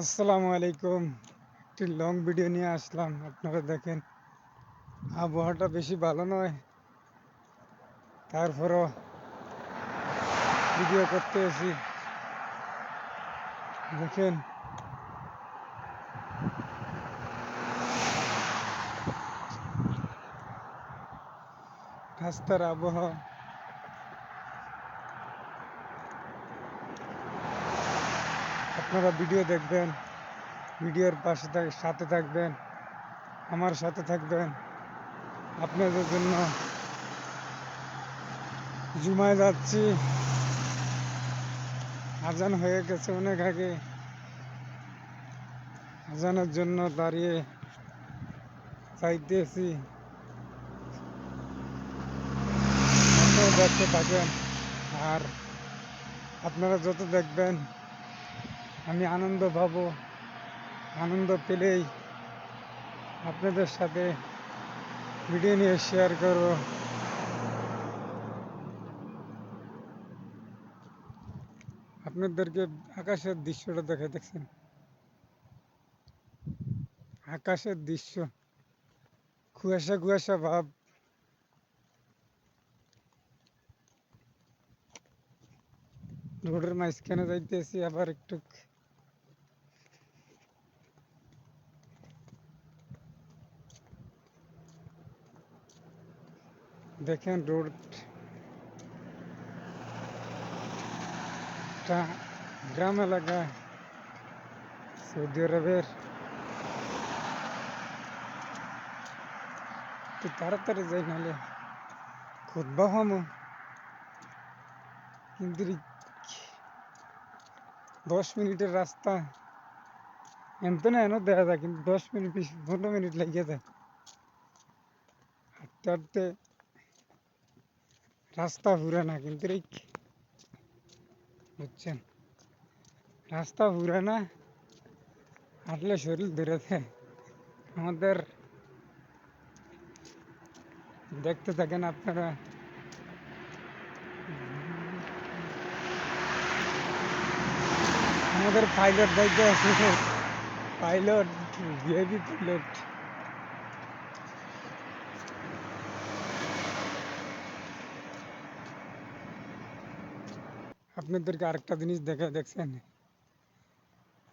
আসসালামু আলাইকুম। একটি লং ভিডিও নিয়ে আসলাম। আপনারা দেখেন, আবহাওয়াটা বেশি ভালো নয়, তারপরও ভিডিও করতে এসি। দেখেন, রাস্তার আবহাওয়া। আপনারা ভিডিও দেখবেন, ভিডিওর সাথে থাকবেন, আমার সাথে থাকবেন। আপনাদের জন্য জুমায় যাচ্ছি, আজান হয়ে গেছে অনেক আগে। আজানের জন্য দাঁড়িয়ে চাইতেছি। আপনারা দেখতে থাকেন, আর আপনারা যত দেখবেন আমি আনন্দ পাবো। আনন্দ পেলেই আপনাদের সাথে ভিডিও নিয়ে শেয়ার করব। আপনাদেরকে আকাশের দৃশ্যটা দেখছেন? আকাশের দৃশ্য, কুয়াশা কুয়াশা ভাব। রোডের মাঝখানে যাইতেছি, আবার একটু দেখেন রোডটা গ্রাম এলাকা, সৌদি আরবের। একটু তাড়াতাড়ি যাই, নাহলে খুদবা হমো। কিন্তু 10 মিনিটের রাস্তা এমতো না, এনে দেখা যায়, কিন্তু 10 মিনিট 15 মিনিট লাগিয়ে যায় হাঁটতে হাঁটতে। রাস্তা পুরা না, কিন্তু বুঝছেন, রাস্তা পুরা না, হাঁটলে শরীর ধরে যায় আমাদের। দেখতে থাকেন আপনারা। আমাদের পাইলট দায়িত্ব আছে, পাইলট, ভিআইপি পাইলট। আপনাদেরকে আরেকটা জিনিস দেখছেন,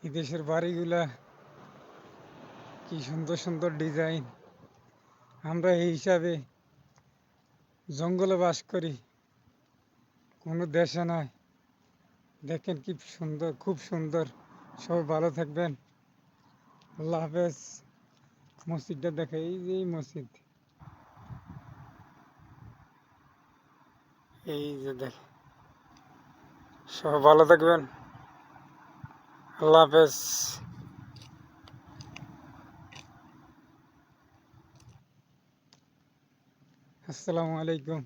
এই দেশের বাড়িগুলা কি সুন্দর সুন্দর ডিজাইন। আমরা এই হিসাবে জঙ্গলে বাস করি, কোনো দেশে নয়। দেখেন কি সুন্দর, খুব সুন্দর। সবাই ভালো থাকবেন, আল্লাহ হাফেজ। মসজিদটা দেখে, এই যে এই মসজিদ, এই যে দেখে। সবাই ভালো থাকবেন, আল্লাহ হাফেজ। আসসালামু আলাইকুম।